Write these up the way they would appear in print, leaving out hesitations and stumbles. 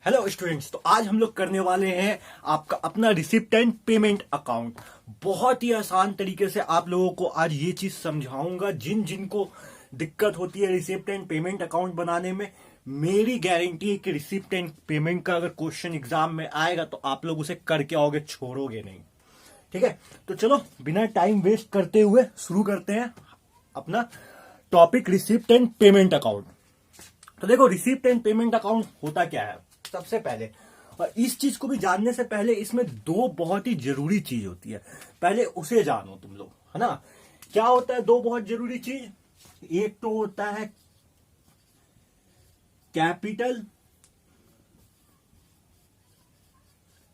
Hello students, तो आज हम लोग करने वाले हैं आपका अपना रिसिप्ट एंड पेमेंट अकाउंट। बहुत ही आसान तरीके से आप लोगों को आज ये चीज समझाऊंगा। जिन जिनको दिक्कत होती है रिसिप्ट एंड पेमेंट अकाउंट बनाने में, मेरी गारंटी है कि रिसिप्ट एंड पेमेंट का अगर क्वेश्चन एग्जाम में आएगा तो आप लोग उसे करके आओगे, छोड़ोगे नहीं। ठीक है, तो चलो बिना टाइम वेस्ट करते हुए शुरू करते हैं अपना topic receipt and payment account. तो देखो, रिसिप्ट एंड पेमेंट अकाउंट होता क्या है सबसे पहले, और इस चीज को भी जानने से पहले इसमें दो बहुत ही जरूरी चीज होती है, पहले उसे जानो तुम लोग, है ना। क्या होता है दो बहुत जरूरी चीज? एक तो होता है कैपिटल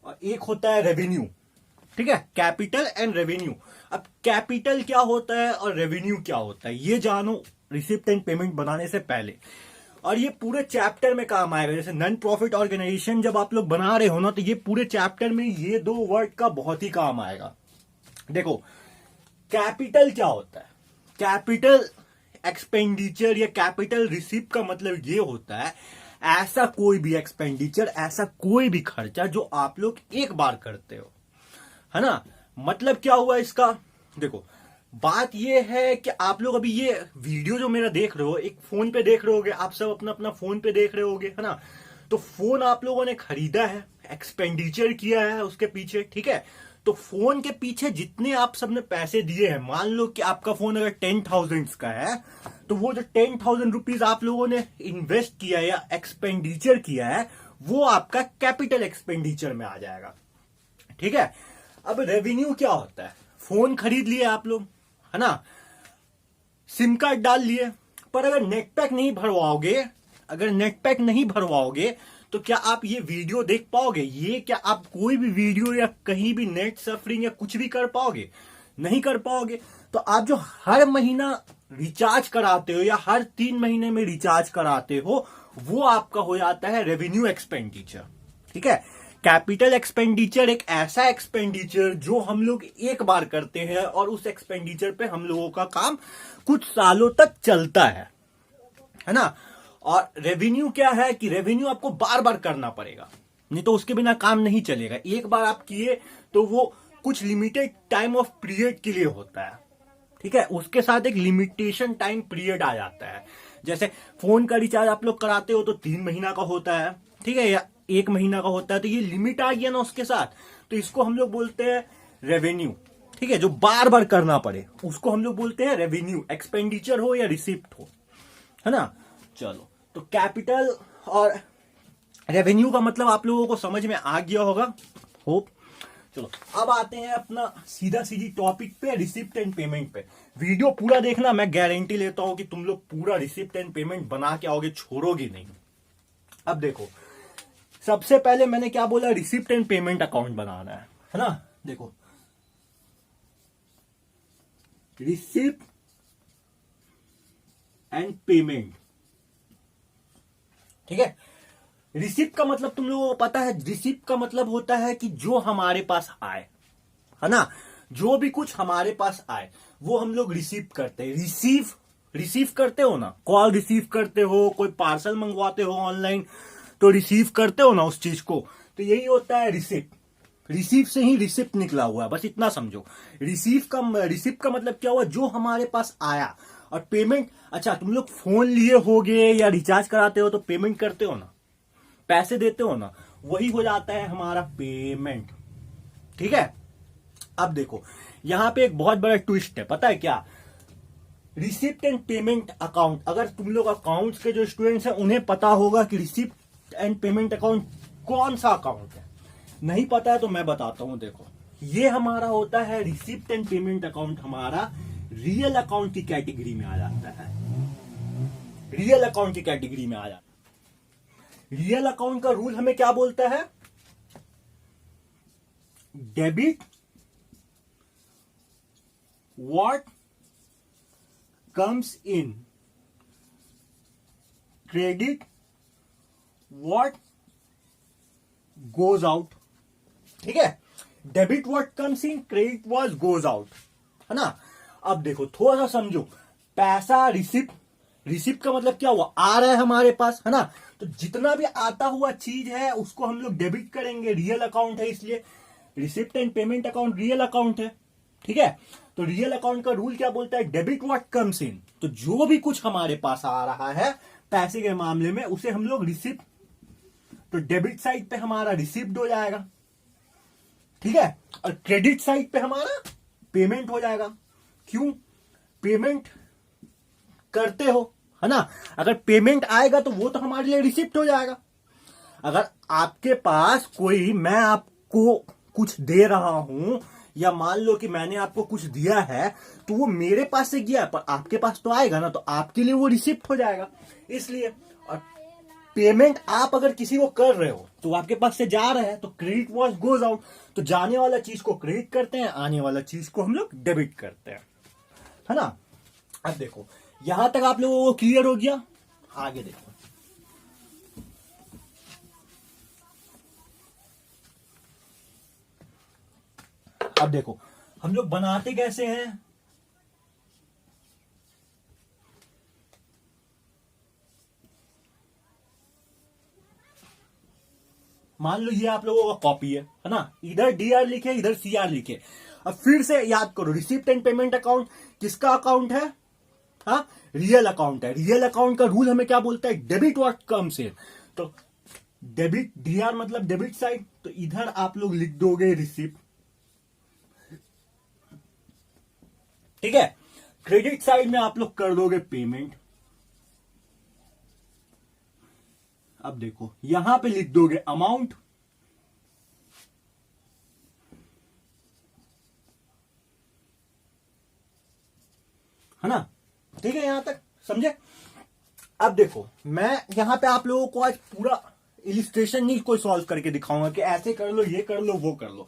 और एक होता है रेवेन्यू। ठीक है, कैपिटल एंड रेवेन्यू। अब कैपिटल क्या होता है और रेवेन्यू क्या होता है ये जानो रिसिप्ट एंड पेमेंट बनाने से पहले, और ये पूरे चैप्टर में काम आएगा। जैसे नॉन प्रॉफिट ऑर्गेनाइजेशन जब आप लोग बना रहे हो ना, तो ये पूरे चैप्टर में ये दो वर्ड का बहुत ही काम आएगा। देखो, कैपिटल क्या होता है? कैपिटल एक्सपेंडिचर या कैपिटल रिसिप्ट का मतलब ये होता है ऐसा कोई भी एक्सपेंडिचर, ऐसा कोई भी खर्चा जो आप लोग एक बार करते हो, है ना। मतलब क्या हुआ इसका? देखो, बात ये है कि आप लोग अभी ये वीडियो जो मेरा देख रहे हो, एक फोन पे देख रहे होगे, आप सब अपना अपना फोन पे देख रहे होगे, है ना। तो फोन आप लोगों ने खरीदा है, एक्सपेंडिचर किया है उसके पीछे, ठीक है। तो फोन के पीछे जितने आप सबने पैसे दिए हैं, मान लो कि आपका फोन अगर 10,000 का है, तो वो जो 10,000 रुपीज आप लोगों ने इन्वेस्ट किया है या एक्सपेंडिचर किया है, वो आपका कैपिटल एक्सपेंडिचर में आ जाएगा। ठीक है। अब रेवेन्यू क्या होता है? फोन खरीद लिए आप लोग, है ना, सिम कार्ड डाल लिए, पर अगर नेट पैक नहीं भरवाओगे, अगर नेट पैक नहीं भरवाओगे तो क्या आप ये वीडियो देख पाओगे? ये क्या आप कोई भी वीडियो या कहीं भी नेट सफरिंग या कुछ भी कर पाओगे? नहीं कर पाओगे। तो आप जो हर महीना रिचार्ज कराते हो या हर 3 महीने में रिचार्ज कराते हो, वो आपका हो जाता है रेवेन्यू एक्सपेंडिचर। ठीक है। कैपिटल एक्सपेंडिचर एक ऐसा एक्सपेंडिचर जो हम लोग एक बार करते हैं और उस एक्सपेंडिचर पे हम लोगों का काम कुछ सालों तक चलता है ना। और रेवेन्यू क्या है कि रेवेन्यू आपको बार बार करना पड़ेगा, नहीं तो उसके बिना काम नहीं चलेगा। एक बार आप किए तो वो कुछ लिमिटेड टाइम ऑफ पीरियड के लिए होता है। ठीक है, उसके साथ एक लिमिटेशन टाइम पीरियड आ जाता है। जैसे फोन का रिचार्ज आप लोग कराते हो तो 3 महीना का होता है, ठीक है, या 1 महीना का होता है, तो ये लिमिट आ गया ना उसके साथ, तो इसको हम लोग बोलते हैं रेवेन्यू। ठीक है, जो बार बार करना पड़े उसको हम लोग बोलते हैं रेवेन्यू, एक्सपेंडिचर हो या रिसिप्ट हो, है ना। चलो, तो कैपिटल और रेवेन्यू का मतलब आप लोगों को समझ में आ गया होगा, होप। चलो, अब आते हैं अपना सीधा सीधी टॉपिक पे, रिसिप्ट एंड पेमेंट पे। वीडियो पूरा देखना, मैं गारंटी लेता हूं कि तुम लोग पूरा रिसिप्ट एंड पेमेंट बना के आओगे, छोड़ोगे नहीं। अब देखो, सबसे पहले मैंने क्या बोला? रिसिप्ट एंड पेमेंट अकाउंट बनाना है ना। देखो, रिसिप्ट एंड पेमेंट, ठीक है। रिसिप्ट का मतलब तुम लोगों को पता है, रिसिप्ट का मतलब होता है कि जो हमारे पास आए, है ना, जो भी कुछ हमारे पास आए वो हम लोग रिसीव करते हैं। रिसीव करते हो ना, कॉल रिसीव करते हो, कोई पार्सल मंगवाते हो ऑनलाइन तो रिसीव करते हो ना उस चीज को, तो यही होता है रिसिप्ट। रिसीव से ही रिसिप्ट निकला हुआ है, बस इतना समझो। रिसिप्ट का मतलब क्या हुआ? जो हमारे पास आया। और पेमेंट, अच्छा तुम लोग फोन लिए होगे या रिचार्ज कराते हो तो पेमेंट करते हो ना, पैसे देते हो ना, वही हो जाता है हमारा पेमेंट। ठीक है। अब देखो, यहां पे एक बहुत बड़ा ट्विस्ट है, पता है क्या? रिसिप्ट एंड पेमेंट अकाउंट, अगर तुम लोग अकाउंट्स के जो स्टूडेंट्स हैं उन्हें पता होगा कि रिसिप्ट एंड पेमेंट अकाउंट कौन सा अकाउंट है। नहीं पता है तो मैं बताता हूं। देखो, ये हमारा होता है रिसिप्ट एंड पेमेंट अकाउंट, हमारा रियल अकाउंट की कैटेगरी में आ जाता है। रियल अकाउंट की कैटेगरी में आ जाता है। रियल अकाउंट का रूल हमें क्या बोलता है? Debit what comes in, credit what goes out. ठीक है, debit what comes in, credit what goes out, है ना। अब देखो थोड़ा सा समझो, पैसा रिसिप्ट, रिसिप्ट का मतलब क्या हुआ, आ रहा है हमारे पास, है ना। तो जितना भी आता हुआ चीज है उसको हम लोग डेबिट करेंगे, रियल अकाउंट है इसलिए, receipt and payment account real account है, ठीक है। तो रियल अकाउंट का रूल क्या बोलता है, डेबिट व्हाट कम्स इन। तो जो भी कुछ हमारे पास आ रहा है पैसे के मामले में उसे हम लोग रिसिप्ट, तो डेबिट साइड पे हमारा रिसिप्ट हो जाएगा, ठीक है। और क्रेडिट साइड पे हमारा पेमेंट हो जाएगा। क्यों, पेमेंट करते हो, है ना। अगर पेमेंट आएगा तो वो तो हमारे लिए रिसिप्ट हो जाएगा। अगर आपके पास कोई, मैं आपको कुछ दे रहा हूं, या मान लो कि मैंने आपको कुछ दिया है, तो वो मेरे पास से गया पर आपके पास तो आएगा ना, तो आपके लिए वो रिसिप्ट हो जाएगा। इसलिए, और पेमेंट आप अगर किसी को कर रहे हो तो आपके पास से जा रहा है, तो क्रेडिट वॉज गोज आउट, तो जाने वाला चीज को क्रेडिट करते हैं, आने वाला चीज को हम लोग डेबिट करते हैं, है ना। अब देखो यहां तक आप लोगों को क्लियर हो गया, आगे देखो। अब देखो हम लोग बनाते कैसे हैं, मान लो ये आप लोगों का कॉपी है ना, इधर डीआर लिखे इधर सीआर लिखे। अब फिर से याद करो, रिसिप्ट एंड पेमेंट अकाउंट किसका अकाउंट है, हाँ रियल अकाउंट है। रियल अकाउंट का रूल हमें क्या बोलता है, डेबिट व्हाट कम्स इन। तो डेबिट, डीआर मतलब डेबिट साइड, तो इधर आप लोग लिख दोगे रिसिप्ट, ठीक है। क्रेडिट साइड में आप लोग कर दोगे पेमेंट। अब देखो यहां पे लिख दोगे अमाउंट, है ना, ठीक है, यहां तक समझे। अब देखो मैं यहां पे आप लोगों को आज पूरा इलिस्ट्रेशन नहीं कोई सॉल्व करके दिखाऊंगा कि ऐसे कर लो, ये कर लो, वो कर लो,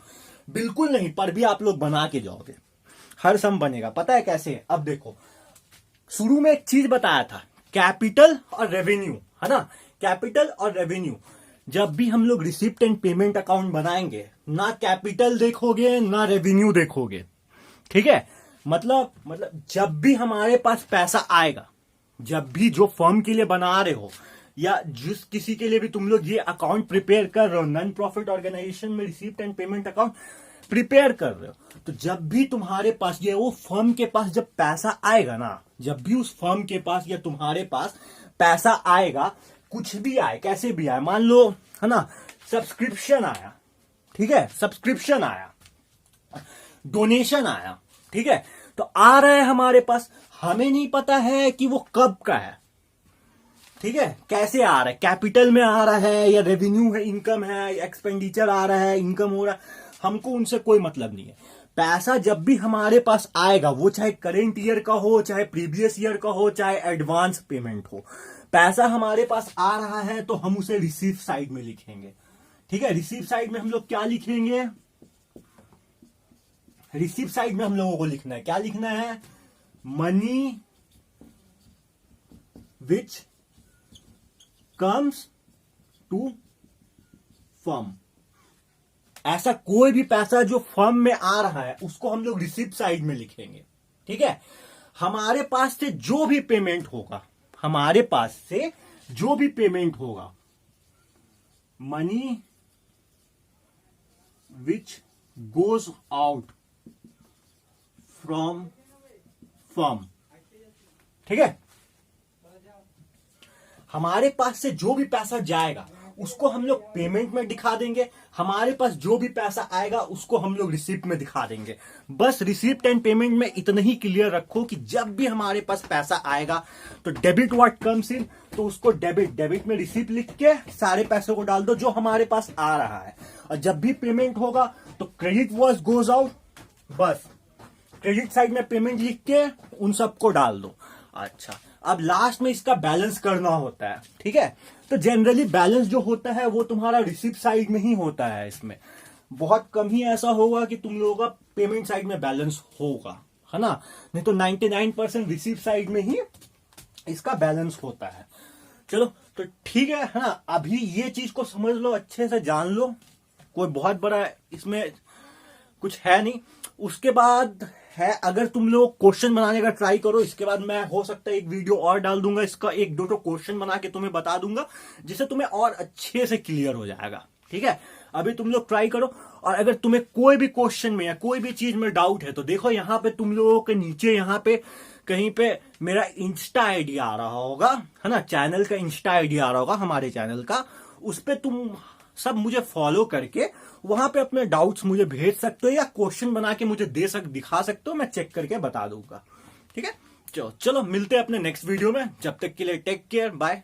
बिल्कुल नहीं, पर भी आप लोग बना के जाओगे, हर सम बनेगा। पता है कैसे, अब देखो शुरू में एक चीज बताया था, कैपिटल और रेवेन्यू, है ना। कैपिटल और रेवेन्यू, जब भी हम लोग रिसिप्ट एंड पेमेंट अकाउंट बनाएंगे, ना कैपिटल देखोगे ना रेवेन्यू देखोगे, ठीक है। मतलब जब भी हमारे पास पैसा आएगा, जब भी जो फर्म के लिए बना रहे हो या जिस किसी के लिए भी तुम लोग ये अकाउंट प्रिपेयर कर रहे हो, नॉन प्रॉफिट ऑर्गेनाइजेशन में receipt and payment account prepare कर रहे हो, तो जब भी तुम्हारे पास ये वो फर्म के पास जब पैसा आएगा ना, जब भी उस फर्म के पास या तुम्हारे पास पैसा आएगा, कुछ भी आए कैसे भी आए, मान लो, है ना, सब्सक्रिप्शन आया, ठीक है, सब्सक्रिप्शन आया, डोनेशन आया, ठीक है, तो आ रहा है हमारे पास, हमें नहीं पता है कि वो कब का है, ठीक है, कैसे आ रहा है, कैपिटल में आ रहा है या रेवेन्यू है, इनकम है, एक्सपेंडिचर आ रहा है, इनकम हो रहा है, हमको उनसे कोई मतलब नहीं है। पैसा जब भी हमारे पास आएगा, वो चाहे करेंट ईयर का हो, चाहे प्रीवियस ईयर का हो, चाहे एडवांस पेमेंट हो, पैसा हमारे पास आ रहा है तो हम उसे रिसीव साइड में लिखेंगे, ठीक है। रिसीव साइड में हम लोग क्या लिखेंगे, रिसीव साइड में हम लोगों को लिखना है, क्या लिखना है, money which comes to firm. ऐसा कोई भी पैसा जो फर्म में आ रहा है उसको हम लोग रिसिप्ट साइड में लिखेंगे, ठीक है। हमारे पास से जो भी पेमेंट होगा, हमारे पास से जो भी पेमेंट होगा, money which goes out from firm, ठीक है। हमारे पास से जो भी पैसा जाएगा उसको हम लोग पेमेंट में दिखा देंगे, हमारे पास जो भी पैसा आएगा उसको हम लोग रिसिप्ट में दिखा देंगे। बस रिसिप्ट एंड पेमेंट में इतना ही क्लियर रखो कि जब भी हमारे पास पैसा आएगा तो डेबिट व्हाट कम्स इन, तो उसको डेबिट, डेबिट में रिसिप्ट लिख के सारे पैसों को डाल दो जो हमारे पास आ रहा है, और जब भी पेमेंट होगा तो क्रेडिट वॉज गोज आउट, बस क्रेडिट साइड में पेमेंट लिख के उन सबको डाल दो। अच्छा, अब लास्ट में इसका बैलेंस करना होता है, ठीक है। तो जनरली बैलेंस जो होता है वो तुम्हारा रिसिप्ट साइड में ही होता है, इसमें बहुत कम ही ऐसा होगा कि तुम लोगों का पेमेंट साइड में बैलेंस होगा, है ना, नहीं तो 99% रिसिप्ट साइड में ही इसका बैलेंस होता है। चलो तो ठीक है ना, अभी ये चीज को समझ लो, अच्छे से जान लो, कोई बहुत बड़ा इसमें कुछ है नहीं। उसके बाद है, अगर तुम लोग क्वेश्चन बनाने का ट्राई करो, इसके बाद मैं हो सकता है एक वीडियो और डाल दूंगा, इसका एक दो क्वेश्चन बना के तुम्हें बता दूंगा, जिससे तुम्हें और अच्छे से क्लियर हो जाएगा। ठीक है, अभी तुम लोग ट्राई करो। और अगर तुम्हें कोई भी क्वेश्चन में या कोई भी चीज में डाउट है तो देखो यहाँ पे तुम लोगों के नीचे यहाँ पे कहीं पे मेरा इंस्टा आईडी आ रहा होगा, है ना, चैनल का इंस्टा आईडी आ रहा होगा हमारे चैनल का, उस पे तुम सब मुझे फॉलो करके वहां पे अपने डाउट्स मुझे भेज सकते हो या क्वेश्चन बना के मुझे दिखा सकते हो, मैं चेक करके बता दूंगा। ठीक है, चलो मिलते हैं अपने नेक्स्ट वीडियो में, जब तक के लिए टेक केयर, बाय।